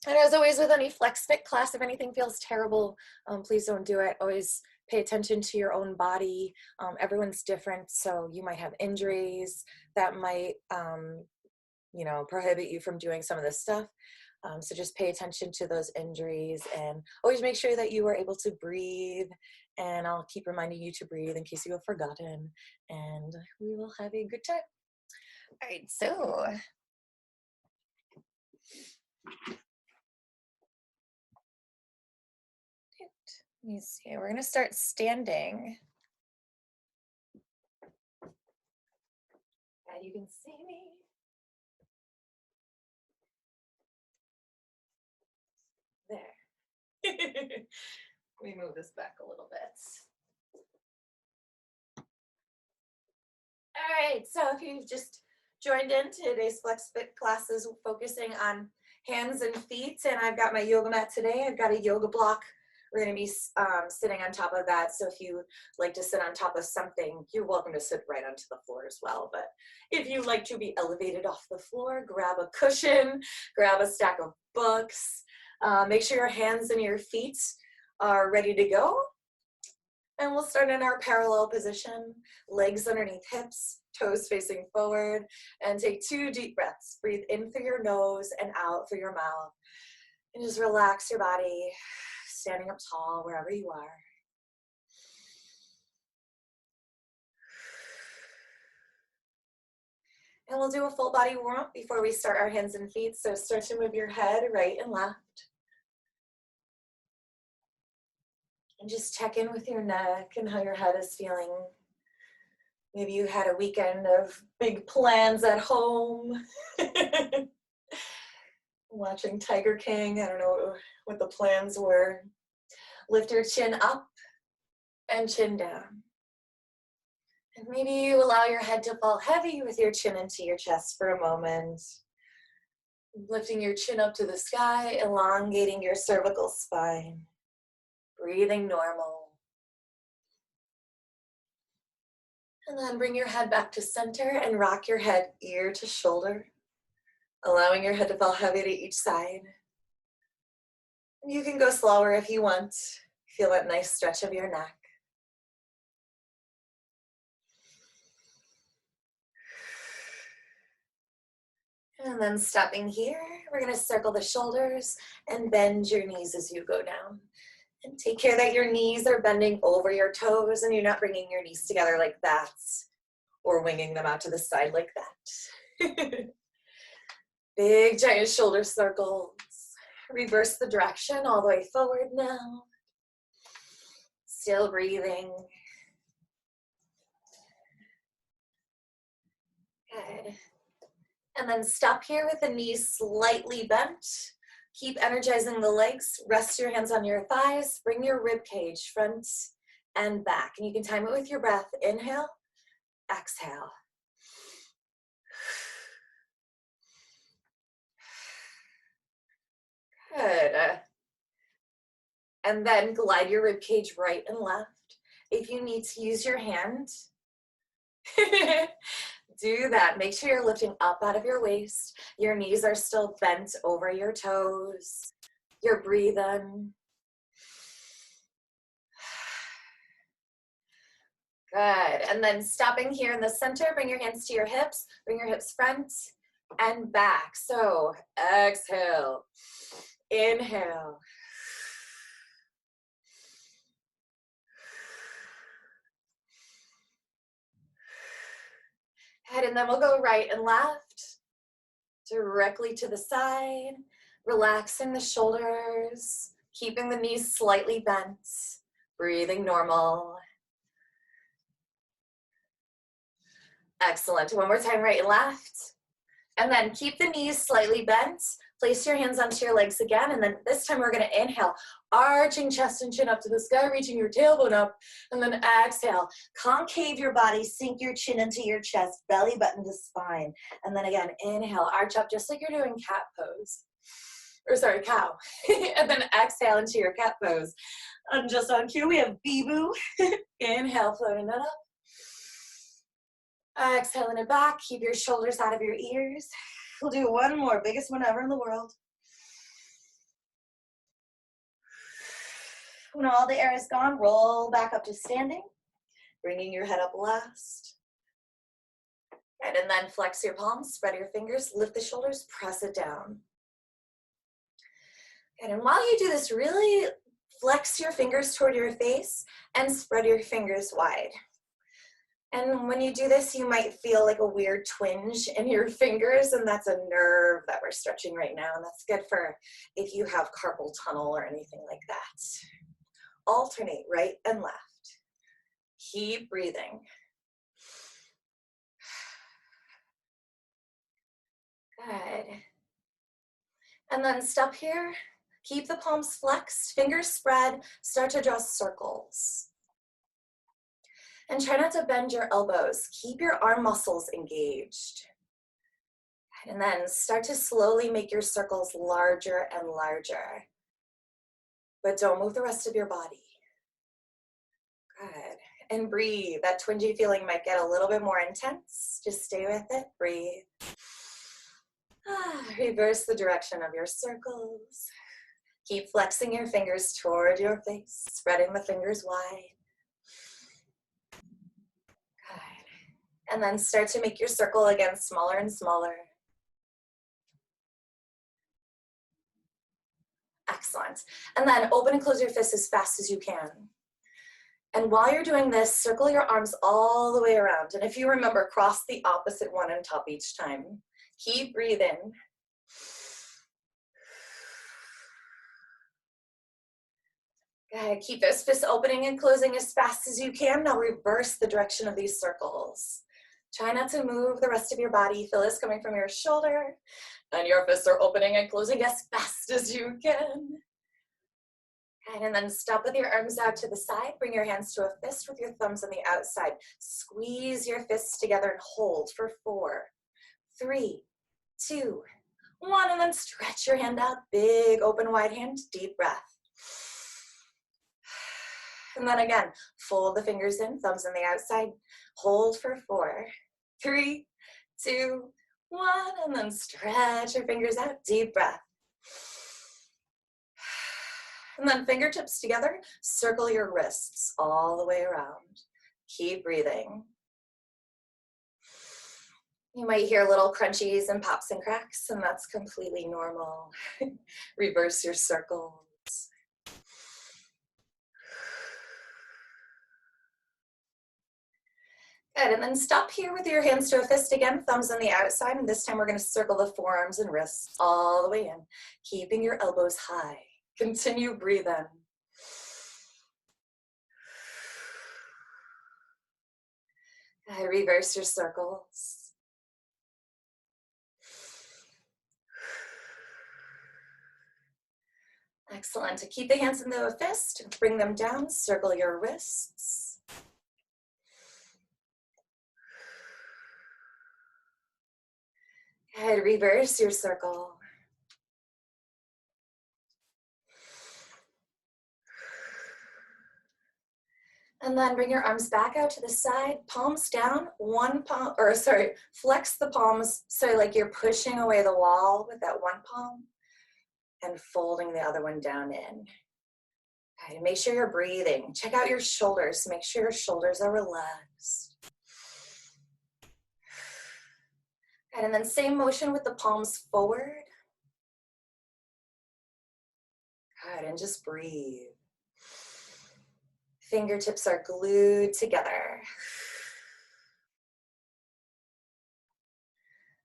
And as always with any flex fit class, if anything feels terrible, please don't do it. Always pay attention to your own body. Everyone's different, so you might have injuries that might, prohibit you from doing some of this stuff. So just pay attention to those injuries and always make sure that you are able to breathe. And I'll keep reminding you to breathe in case you have forgotten. And we will have a good time. All right, so let me see. We're going to start standing. And you can see me. There. Let me move this back a little bit. All right, so if you've just joined in, today's Flex Fit class is focusing on hands and feet, and I've got my yoga mat today. I've got a yoga block. We're going to be sitting on top of that, so if you like to sit on top of something, you're welcome to sit right onto the floor as well. But if you like to be elevated off the floor, grab a cushion, grab a stack of books. Make sure your hands and your feet are ready to go. And we'll start in our parallel position, legs underneath hips, toes facing forward, and take 2 deep breaths. Breathe in through your nose and out through your mouth. And just relax your body, standing up tall wherever you are. And we'll do a full body warm up before we start our hands and feet. So start to move your head right and left. And just check in with your neck and how your head is feeling. Maybe you had a weekend of big plans at home. Watching Tiger King, I don't know what the plans were. Lift your chin up and chin down. And maybe you allow your head to fall heavy with your chin into your chest for a moment. Lifting your chin up to the sky, elongating your cervical spine. Breathing normal. And then bring your head back to center and rock your head ear to shoulder, allowing your head to fall heavy to each side. And you can go slower if you want. Feel that nice stretch of your neck. And then stopping here, we're going to circle the shoulders and bend your knees as you go down. And take care that your knees are bending over your toes and you're not bringing your knees together like that or winging them out to the side like that. Big giant shoulder circles. Reverse the direction all the way forward now. Still breathing. Good. And then stop here with the knees slightly bent. Keep energizing the legs. Rest your hands on your thighs. Bring your rib cage front and back. And you can time it with your breath. Inhale, exhale. Good. And then glide your rib cage right and left. If you need to use your hand, do that. Make sure you're lifting up out of your waist. Your knees are still bent over your toes. You're breathing. Good. And then stopping here in the center, bring your hands to your hips. Bring your hips front and back. So exhale. Inhale. Good. And then we'll go right and left. Directly to the side. Relaxing the shoulders. Keeping the knees slightly bent. Breathing normal. Excellent. One more time, right and left. And then keep the knees slightly bent. Place your hands onto your legs again. And then this time we're going to inhale, arching chest and chin up to the sky, reaching your tailbone up. And then exhale, concave your body, sink your chin into your chest, belly button to spine. And then again, inhale, arch up just like you're doing cat pose. Or sorry, cow. And then exhale into your cat pose. And just on cue, we have bee-boo. Inhale, floating it up. Exhaling it back. Keep your shoulders out of your ears. We'll do one more, biggest one ever in the world. When all the air is gone, roll back up to standing, bringing your head up last. Right, and then flex your palms, spread your fingers, lift the shoulders, press it down. And while you do this, really flex your fingers toward your face and spread your fingers wide. And when you do this, you might feel like a weird twinge in your fingers, and that's a nerve that we're stretching right now, and that's good for if you have carpal tunnel or anything like that. Alternate right and left. Keep breathing. Good. And then step here. Keep the palms flexed, fingers spread, start to draw circles. And try not to bend your elbows. Keep your arm muscles engaged. And then start to slowly make your circles larger and larger. But don't move the rest of your body. Good. And breathe. That twingy feeling might get a little bit more intense. Just stay with it. Breathe. Reverse the direction of your circles. Keep flexing your fingers toward your face, spreading the fingers wide. Good. And then start to make your circle again smaller and smaller. Excellent. And then open and close your fists as fast as you can. And while you're doing this, circle your arms all the way around. And if you remember, cross the opposite one on top each time. Keep breathing. Good. Keep those fists opening and closing as fast as you can. Now reverse the direction of these circles. Try not to move the rest of your body. Feel this coming from your shoulder. And your fists are opening and closing as fast as you can. And then stop with your arms out to the side. Bring your hands to a fist with your thumbs on the outside. Squeeze your fists together and hold for 4, 3, 2, 1. And then stretch your hand out. Big open wide hand. Deep breath. And then again, fold the fingers in, thumbs on the outside. Hold for 4, 3, 2, 1. And then stretch your fingers out. Deep breath. And then fingertips together, circle your wrists all the way around. Keep breathing. You might hear little crunchies and pops and cracks, and that's completely normal. Reverse your circles. Good, and then stop here with your hands to a fist again, thumbs on the outside, and this time we're gonna circle the forearms and wrists all the way in, keeping your elbows high. Continue breathing. Reverse your circles. Excellent. To keep the hands into a fist, bring them down, circle your wrists. Good. Reverse your circle. And then bring your arms back out to the side, palms down, flex the palms so like you're pushing away the wall with that one palm and folding the other one down in. Okay, make sure you're breathing. Check out your shoulders. Make sure your shoulders are relaxed. And then same motion with the palms forward. Good, and just breathe. Fingertips are glued together.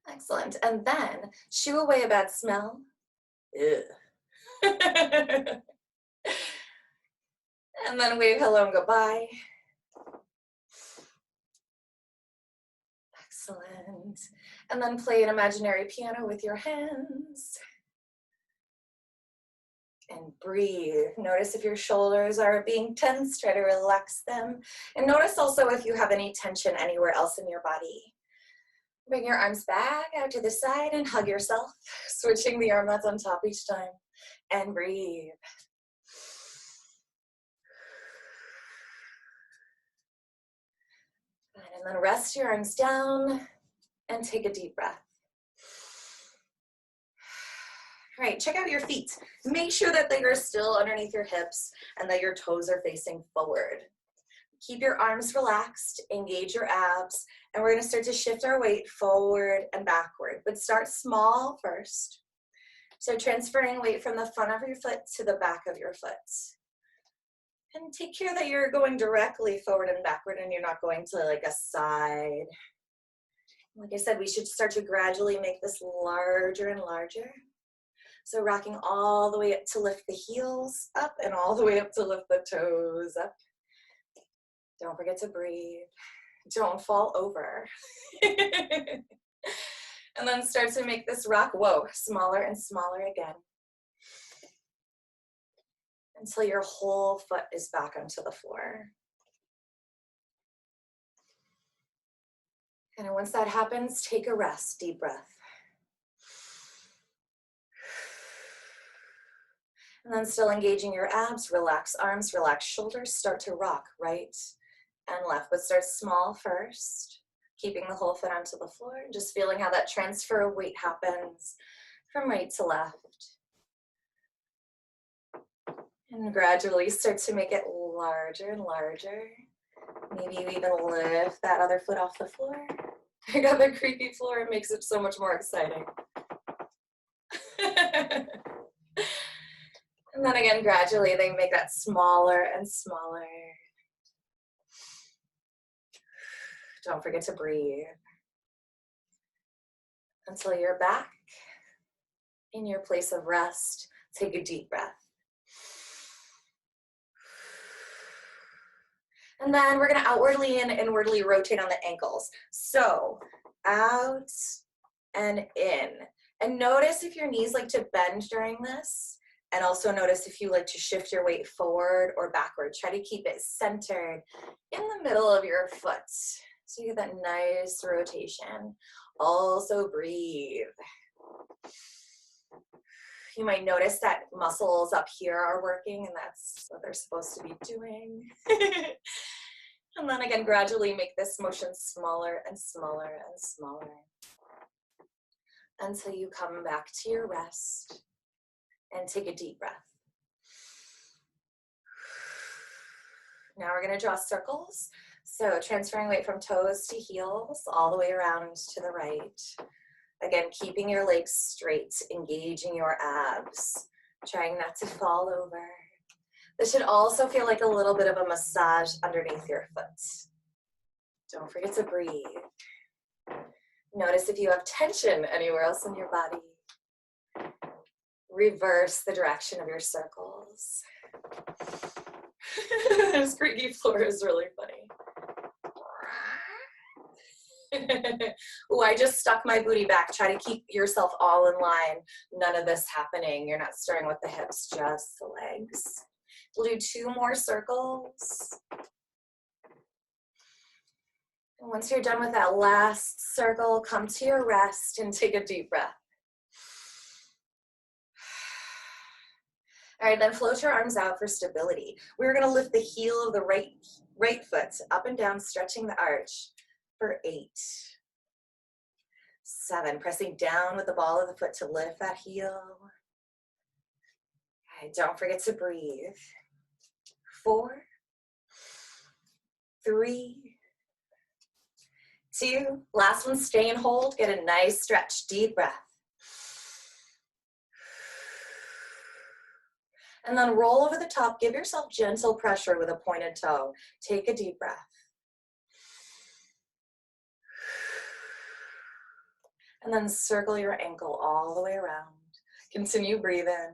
Excellent. And then shoo away a bad smell. Ew. And then wave hello and goodbye. Excellent. And then play an imaginary piano with your hands. And breathe. Notice if your shoulders are being tense, try to relax them. And notice also if you have any tension anywhere else in your body. Bring your arms back out to the side and hug yourself, switching the arm that's on top each time. And breathe. And then rest your arms down and take a deep breath. All right, check out your feet. Make sure that they are still underneath your hips and that your toes are facing forward. Keep your arms relaxed, engage your abs, and we're gonna start to shift our weight forward and backward, but start small first. So transferring weight from the front of your foot to the back of your foot. And take care that you're going directly forward and backward and you're not going to like a side. Like I said, we should start to gradually make this larger and larger. So rocking all the way up to lift the heels up and all the way up to lift the toes up. Don't forget to breathe. Don't fall over. And then start to make this rock, whoa, smaller and smaller again. Until your whole foot is back onto the floor. And once that happens, take a rest, deep breath. And then still engaging your abs, relax arms, relax shoulders, start to rock right and left, but start small first, keeping the whole foot onto the floor, just feeling how that transfer of weight happens from right to left. And gradually start to make it larger and larger. Maybe you even lift that other foot off the floor. I got the creaky floor, it makes it so much more exciting. And then again, gradually they make that smaller and smaller. Don't forget to breathe. Until you're back in your place of rest, take a deep breath. And then we're gonna outwardly and inwardly rotate on the ankles. So out and in. And notice if your knees like to bend during this. And also notice if you like to shift your weight forward or backward. Try to keep it centered in the middle of your foot. So you get that nice rotation. Also breathe. You might notice that muscles up here are working and that's what they're supposed to be doing. And then again, gradually make this motion smaller and smaller and smaller until you come back to your rest and take a deep breath. Now we're going to draw circles. So transferring weight from toes to heels all the way around to the right. Again, keeping your legs straight, engaging your abs, trying not to fall over. This should also feel like a little bit of a massage underneath your foot. Don't forget to breathe. Notice if you have tension anywhere else in your body. Reverse the direction of your circles. This creaky floor is really funny. Ooh, I just stuck my booty back. Try to keep yourself all in line. None of this happening. You're not starting with the hips, just the legs. We'll do 2 more circles. And once you're done with that last circle, come to your rest and take a deep breath. All right, then float your arms out for stability. We're gonna lift the heel of the right foot up and down, stretching the arch for 8, 7, pressing down with the ball of the foot to lift that heel. Okay, don't forget to breathe. 4, 3, 2, last one, stay and hold, get a nice stretch, deep breath. And then roll over the top, give yourself gentle pressure with a pointed toe. Take a deep breath. And then circle your ankle all the way around. Continue breathing.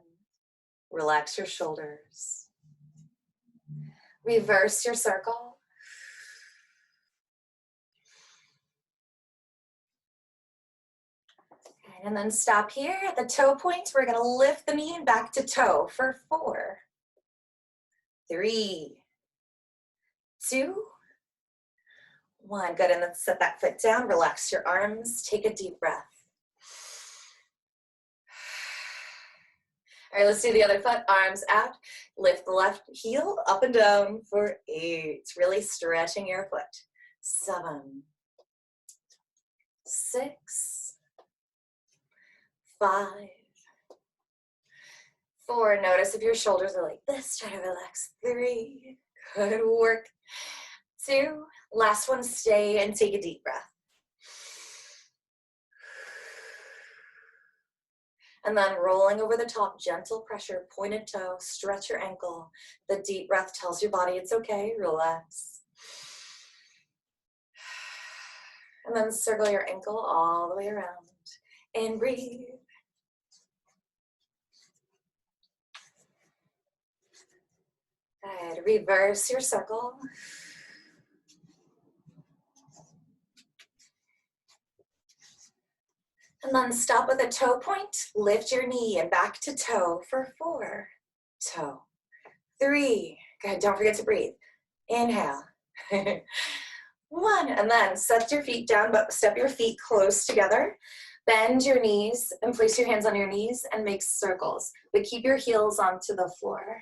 Relax your shoulders. Reverse your circle. And then stop here at the toe point. We're gonna lift the knee and back to toe for 4, 3, 2, 1. Good, and then set that foot down, relax your arms, take a deep breath. All right, let's do the other foot, arms out. Lift the left heel up and down for 8. Really stretching your foot. 7, 6, 5, 4, notice if your shoulders are like this, try to relax. 3, good work. 2, last one, stay and take a deep breath. And then rolling over the top, gentle pressure, pointed toe, stretch your ankle. The deep breath tells your body it's okay, relax. And then circle your ankle all the way around and breathe. Good, reverse your circle. And then stop with a toe point, lift your knee and back to toe for 4, toe, 3, good, don't forget to breathe. Inhale, 1, and then set your feet down, but step your feet close together. Bend your knees and place your hands on your knees and make circles, but keep your heels onto the floor.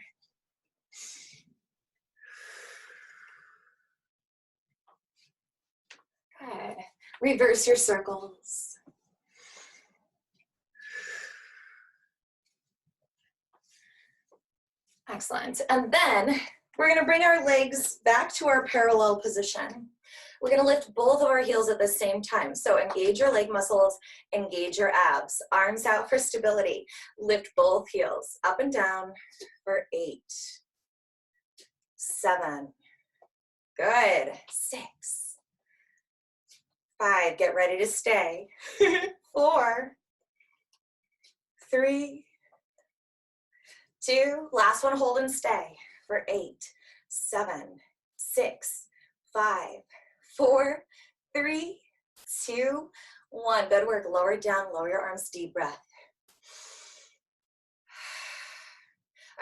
Good, reverse your circles. Excellent. And then we're going to bring our legs back to our parallel position. We're going to lift both of our heels at the same time. So engage your leg muscles, engage your abs. Arms out for stability. Lift both heels up and down for 8, 7. Good. 6, 5. Get ready to stay. 4, 3, 2, last one, hold and stay for 8, 7, 6, 5, 4, 3, 2, 1. Good work. Lower it down, lower your arms, deep breath.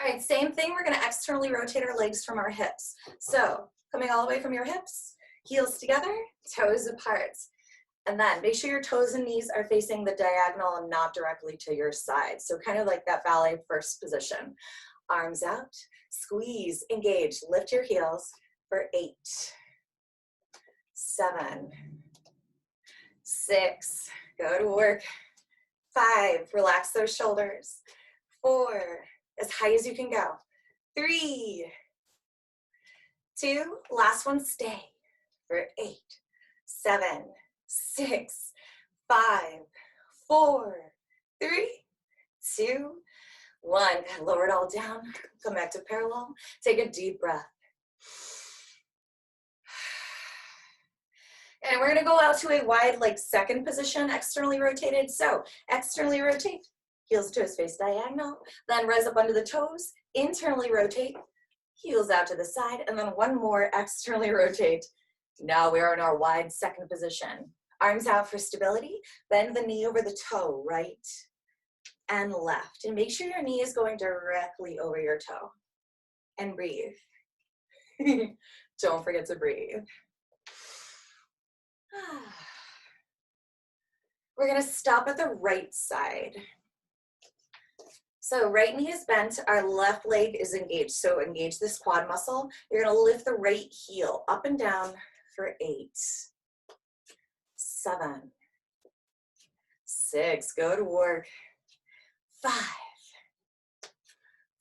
All right, same thing. We're going to externally rotate our legs from our hips. So coming all the way from your hips, heels together, toes apart. And then make sure your toes and knees are facing the diagonal and not directly to your side. So kind of like that ballet first position. Arms out, squeeze, engage, lift your heels for 8, 7, 6, good work. 5, relax those shoulders. 4, as high as you can go. 3, 2, last one, stay for 8, 7, 6, 5, 4, 3, 2, 1. Lower it all down. Come back to parallel. Take a deep breath. And we're going to go out to a wide leg second position, externally rotated. So externally rotate, heels toes face diagonal. Then rise up under the toes, internally rotate, heels out to the side. And then one more, externally rotate. Now we are in our wide second position. Arms out for stability. Bend the knee over the toe, right and left. And make sure your knee is going directly over your toe. And breathe. Don't forget to breathe. We're going to stop at the right side. So right knee is bent, our left leg is engaged. So engage this quad muscle. You're going to lift the right heel up and down for 8, 7, 6, good work. 5,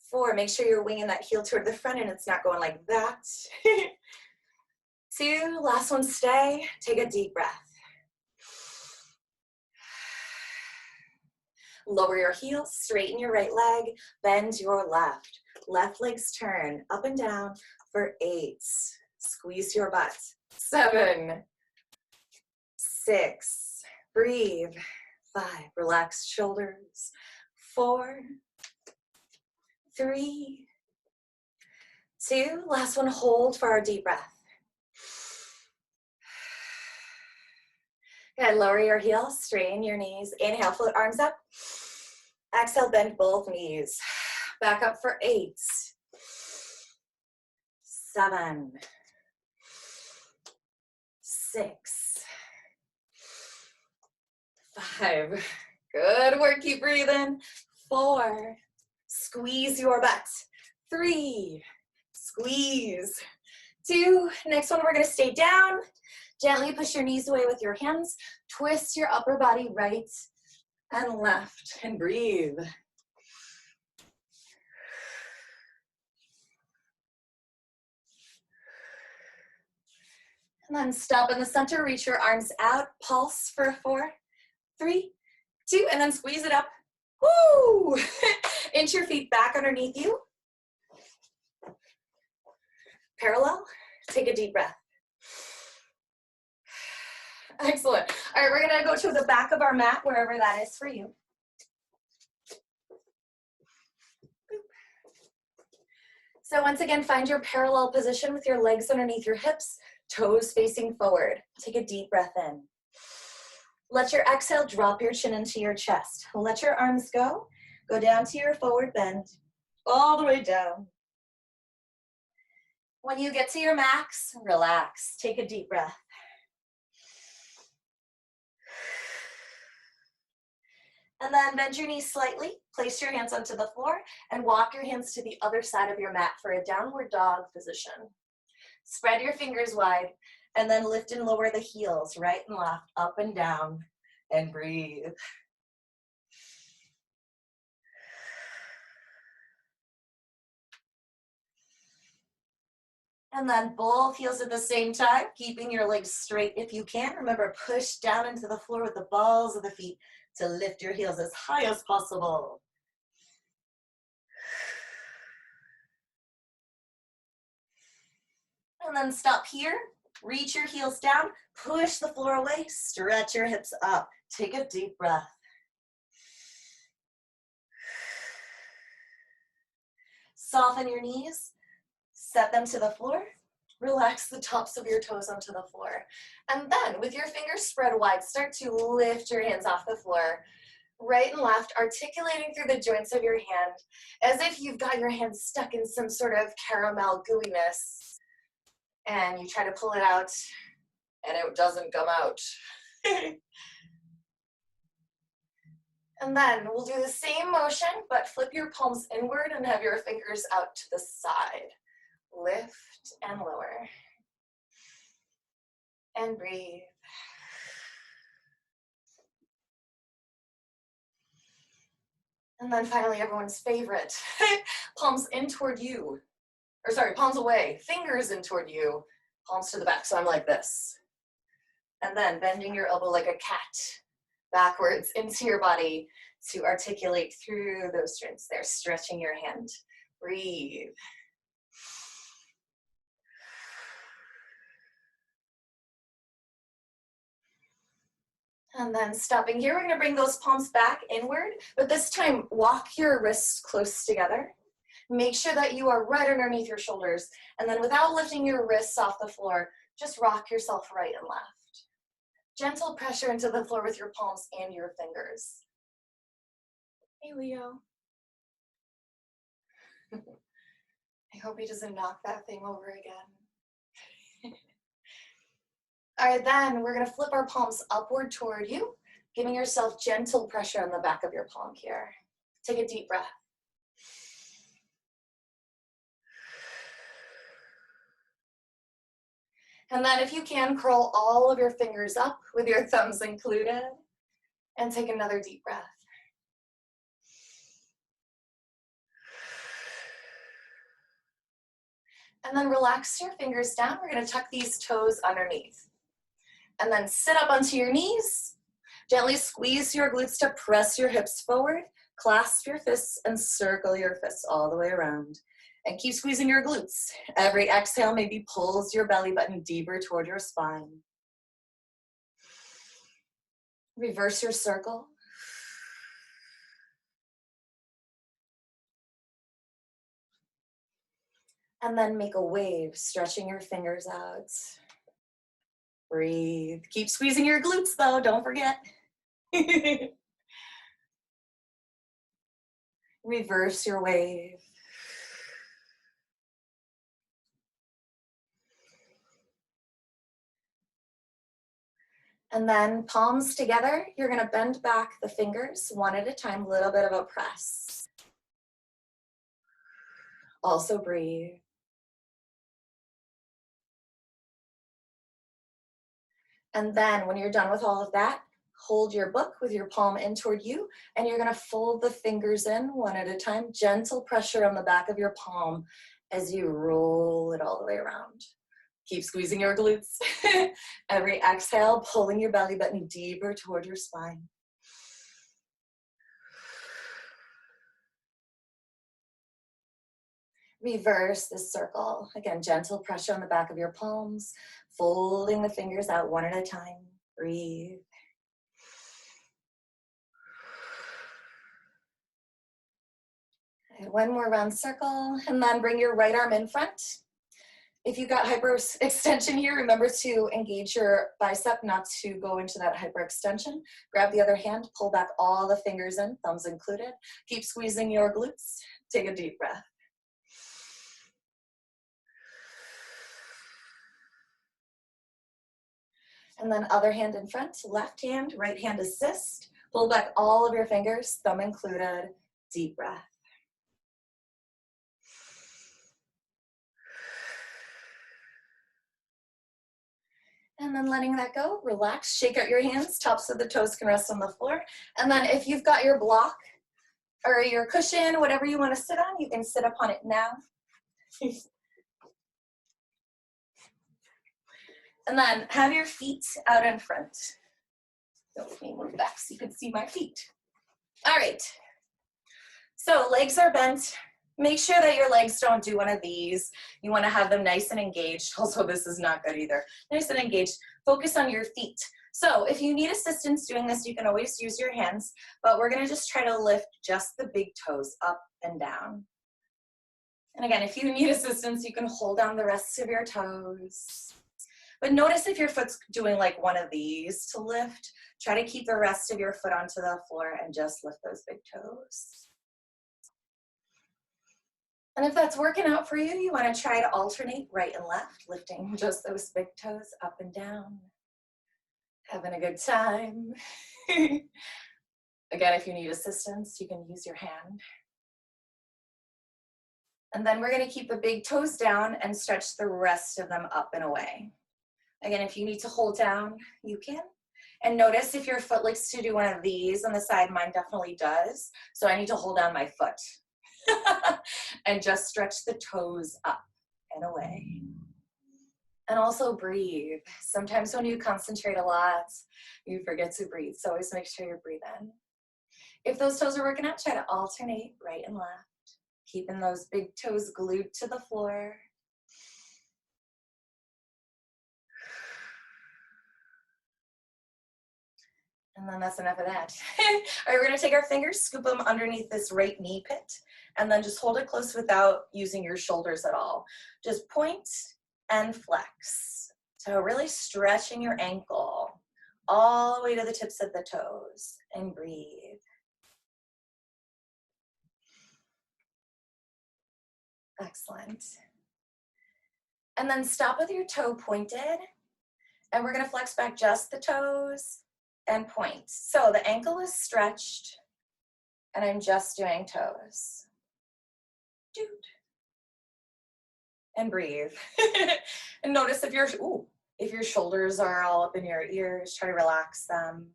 4, make sure you're winging that heel toward the front and it's not going like that. 2, last one, stay. Take a deep breath. Lower your heels, straighten your right leg, bend your left. Left legs turn up and down for 8. Squeeze your butt. 7, 6, breathe. 5, relax shoulders. 4, 3, 2, last one, hold for our deep breath. Good, lower your heels, straighten your knees. Inhale, float arms up. Exhale, bend both knees. Back up for 8, 7, 6, 5. Good work, keep breathing. 4, squeeze your butt. 3, squeeze. 2, next one, we're gonna stay down. Gently push your knees away with your hands. Twist your upper body right and left and breathe. And then stop in the center, reach your arms out, pulse for 4, 3, 2, and then squeeze it up. Woo! Inch your feet back underneath you. Parallel, take a deep breath. Excellent. All right, we're gonna go to the back of our mat, wherever that is for you. So once again, find your parallel position with your legs underneath your hips, toes facing forward. Take a deep breath in. Let your exhale drop your chin into your chest. Let your arms go. Go down to your forward bend, all the way down. When you get to your max, relax. Take a deep breath. And then bend your knees slightly, place your hands onto the floor, and walk your hands to the other side of your mat for a downward dog position. Spread your fingers wide, and then lift and lower the heels, right and left, up and down, and breathe. And then both heels at the same time, keeping your legs straight if you can. Remember, push down into the floor with the balls of the feet to lift your heels as high as possible. And then stop here, reach your heels down, push the floor away, stretch your hips up. Take a deep breath. Soften your knees, set them to the floor. Relax the tops of your toes onto the floor. And then with your fingers spread wide, start to lift your hands off the floor. Right and left, articulating through the joints of your hand, as if you've got your hands stuck in some sort of caramel gooiness. And you try to pull it out, and it doesn't come out. And then we'll do the same motion, but flip your palms inward and have your fingers out to the side. Lift and lower. And breathe. And then finally, everyone's favorite, palms in toward you. Or sorry, palms away, fingers in toward you, palms to the back. So I'm like this. And then bending your elbow like a cat backwards into your body to articulate through those joints there, stretching your hand. Breathe. And then stopping here, we're gonna bring those palms back inward, but this time walk your wrists close together. Make sure that you are right underneath your shoulders. And then without lifting your wrists off the floor, just rock yourself right and left. Gentle pressure into the floor with your palms and your fingers. Hey, Leo. I hope he doesn't knock that thing over again. All right, then we're gonna flip our palms upward toward you, giving yourself gentle pressure on the back of your palm here. Take a deep breath. And then if you can, curl all of your fingers up with your thumbs included, and take another deep breath. And then relax your fingers down. We're gonna tuck these toes underneath. And then sit up onto your knees. Gently squeeze your glutes to press your hips forward. Clasp your fists and circle your fists all the way around. And keep squeezing your glutes. Every exhale maybe pulls your belly button deeper toward your spine. Reverse your circle. And then make a wave, stretching your fingers out. Breathe. Keep squeezing your glutes though, don't forget. Reverse your wave. And then palms together, you're gonna bend back the fingers one at a time, a little bit of a press. Also breathe. And then when you're done with all of that, hold your book with your palm in toward you, and you're gonna fold the fingers in one at a time, gentle pressure on the back of your palm as you roll it all the way around. Keep squeezing your glutes. Every exhale, pulling your belly button deeper toward your spine. Reverse this circle. Again, gentle pressure on the back of your palms, folding the fingers out one at a time. Breathe. And one more round circle, and then bring your right arm in front. If you've got hyperextension here, remember to engage your bicep, not to go into that hyperextension. Grab the other hand, pull back all the fingers in, thumbs included. Keep squeezing your glutes. Take a deep breath. And then other hand in front, left hand, right hand assist. Pull back all of your fingers, thumb included. Deep breath. And then letting that go, relax, shake out your hands, tops of the toes can rest on the floor. And then if you've got your block or your cushion, whatever you want to sit on, you can sit upon it now. And then have your feet out in front. Let me move back so you can see my feet. All right, so legs are bent. Make sure that your legs don't do one of these. You want to have them nice and engaged. Also, this is not good either. Nice and engaged. Focus on your feet. So if you need assistance doing this, you can always use your hands, but we're going to just try to lift just the big toes up and down. And again, if you need assistance, you can hold down the rest of your toes. But notice if your foot's doing like one of these to lift, try to keep the rest of your foot onto the floor and just lift those big toes. And if that's working out for you, you want to try to alternate right and left, lifting just those big toes up and down. Having a good time. Again, if you need assistance, you can use your hand. And then we're going to keep the big toes down and stretch the rest of them up and away. Again, if you need to hold down, you can. And notice if your foot likes to do one of these on the side, mine definitely does. So I need to hold down my foot. And just stretch the toes up and away. And also breathe. Sometimes when you concentrate a lot, you forget to breathe. So always make sure you breathe in. If those toes are working out, try to alternate right and left. Keeping those big toes glued to the floor. And then that's enough of that. All right, we're gonna take our fingers, scoop them underneath this right knee pit, and then just hold it close without using your shoulders at all. Just point and flex. So really stretching your ankle all the way to the tips of the toes, and breathe. Excellent. And then stop with your toe pointed, and we're gonna flex back just the toes and point. So the ankle is stretched, and I'm just doing toes. Doot. And breathe. And notice if your shoulders are all up in your ears, try to relax them.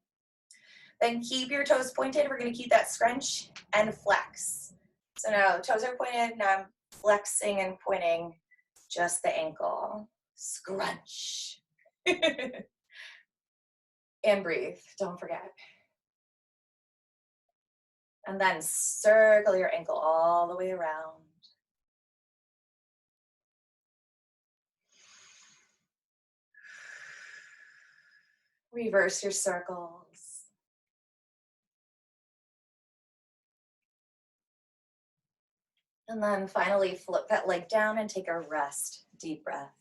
Then keep your toes pointed. We're gonna keep that scrunch and flex. So now the toes are pointed, now I'm flexing and pointing just the ankle. Scrunch. And breathe, don't forget. And then circle your ankle all the way around. Reverse your circles. And then finally flip that leg down and take a rest. Deep breath.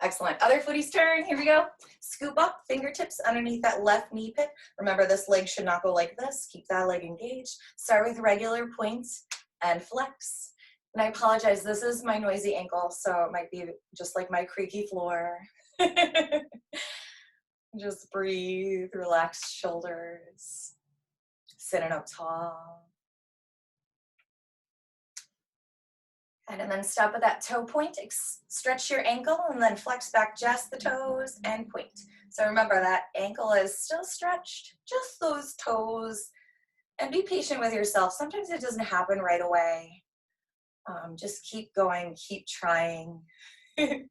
Excellent. Other footies turn. Here we go. Scoop up, fingertips underneath that left knee pit. Remember, this leg should not go like this. Keep that leg engaged. Start with regular points and flex. And I apologize, this is my noisy ankle, so it might be just like my creaky floor. Just breathe, relax shoulders. Sitting up tall. And then stop at that toe point, stretch your ankle, and then flex back just the toes and point. So remember that ankle is still stretched, just those toes. And be patient with yourself. Sometimes it doesn't happen right away. Just keep going, keep trying. And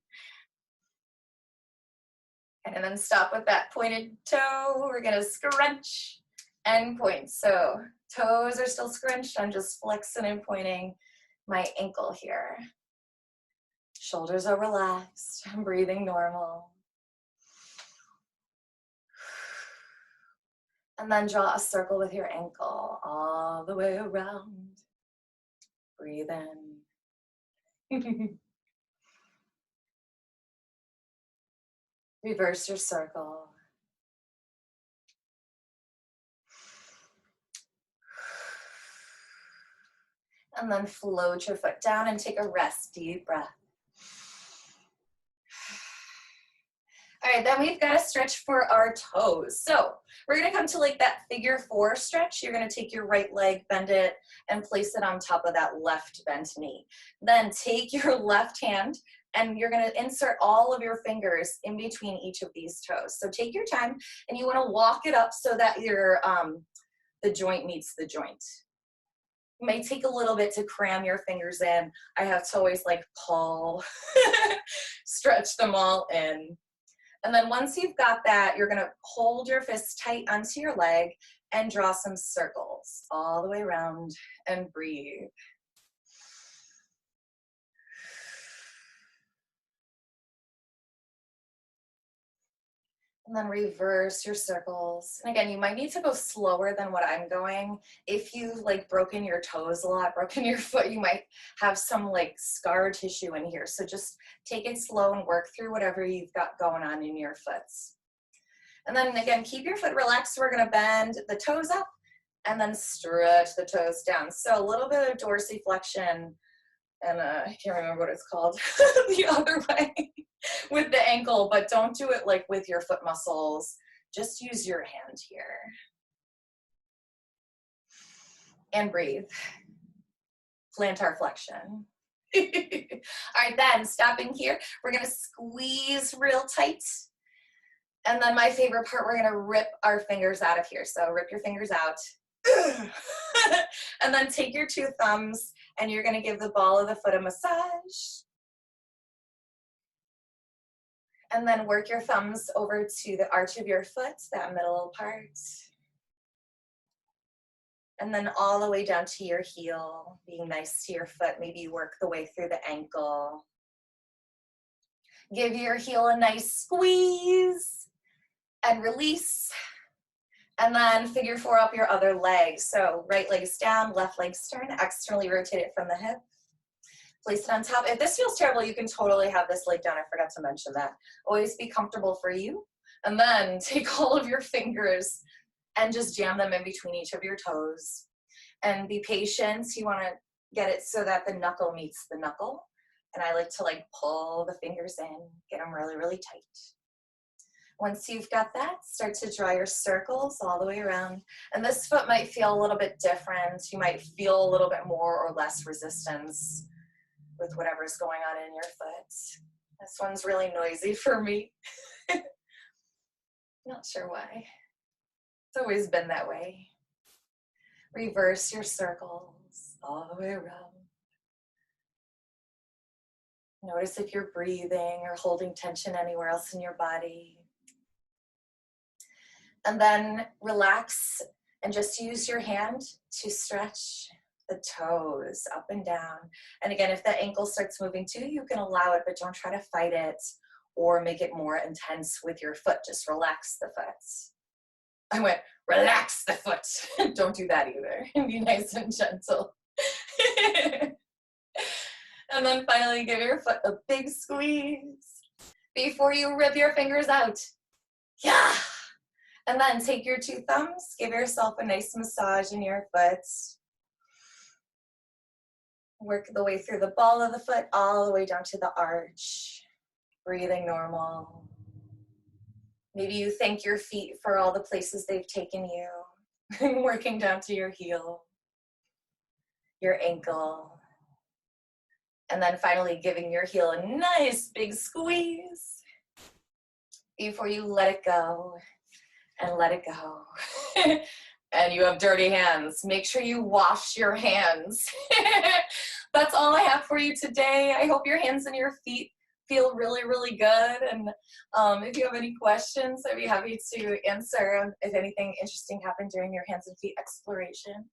then stop with that pointed toe. We're gonna scrunch and point. So toes are still scrunched. I'm just flexing and pointing my ankle here. Shoulders are relaxed. I'm breathing normal. And then draw a circle with your ankle all the way around. Breathe in. Reverse your circle. And then float your foot down and take a rest, deep breath. All right, then we've got a stretch for our toes. So we're gonna come to like that figure 4 stretch. You're gonna take your right leg, bend it, and place it on top of that left bent knee. Then take your left hand and you're gonna insert all of your fingers in between each of these toes. So take your time and you wanna walk it up so that your the joint meets the joint. It may take a little bit to cram your fingers in. I have to always like pull, stretch them all in. And then once you've got that, you're gonna hold your fist tight onto your leg and draw some circles all the way around and breathe. And then reverse your circles. And again, you might need to go slower than what I'm going. If you've like broken your toes a lot, broken your foot, you might have some like scar tissue in here. So just take it slow and work through whatever you've got going on in your foot. And then again, keep your foot relaxed. We're gonna bend the toes up and then stretch the toes down. So a little bit of dorsiflexion, and I can't remember what it's called, the other way with the ankle, but don't do it like with your foot muscles. Just use your hand here. And breathe. Plantar flexion. All right, then stopping here, we're gonna squeeze real tight. And then my favorite part, we're gonna rip our fingers out of here. So rip your fingers out. And then take your 2 thumbs and you're gonna give the ball of the foot a massage. And then work your thumbs over to the arch of your foot, that middle part. And then all the way down to your heel, being nice to your foot. Maybe you work the way through the ankle. Give your heel a nice squeeze and release. And then figure 4 up your other leg. So right leg's down, left leg's turn, externally rotate it from the hip. Place it on top. If this feels terrible, you can totally have this leg down. I forgot to mention that. Always be comfortable for you. And then take all of your fingers and just jam them in between each of your toes. And be patient. You want to get it so that the knuckle meets the knuckle. And I like to like pull the fingers in, get them really, really tight. Once you've got that, start to draw your circles all the way around. And this foot might feel a little bit different. You might feel a little bit more or less resistance with whatever's going on in your foot. This one's really noisy for me. Not sure why. It's always been that way. Reverse your circles all the way around. Notice if you're breathing or holding tension anywhere else in your body. And then relax and just use your hand to stretch the toes up and down. And again, if the ankle starts moving too, you can allow it, but don't try to fight it or make it more intense with your foot. Just relax the foot. I went, relax the foot. Don't do that either. Be nice and gentle. And then finally give your foot a big squeeze before you rip your fingers out. Yeah. And then take your 2 thumbs, give yourself a nice massage in your foot. Work the way through the ball of the foot all the way down to the arch. Breathing normal. Maybe you thank your feet for all the places they've taken you. Working down to your heel, your ankle. And then finally giving your heel a nice big squeeze before you let it go and let it go. and you have dirty hands, make sure you wash your hands. That's all I have for you today. I hope your hands and your feet feel really, really good. And if you have any questions, I'd be happy to answer if anything interesting happened during your hands and feet exploration.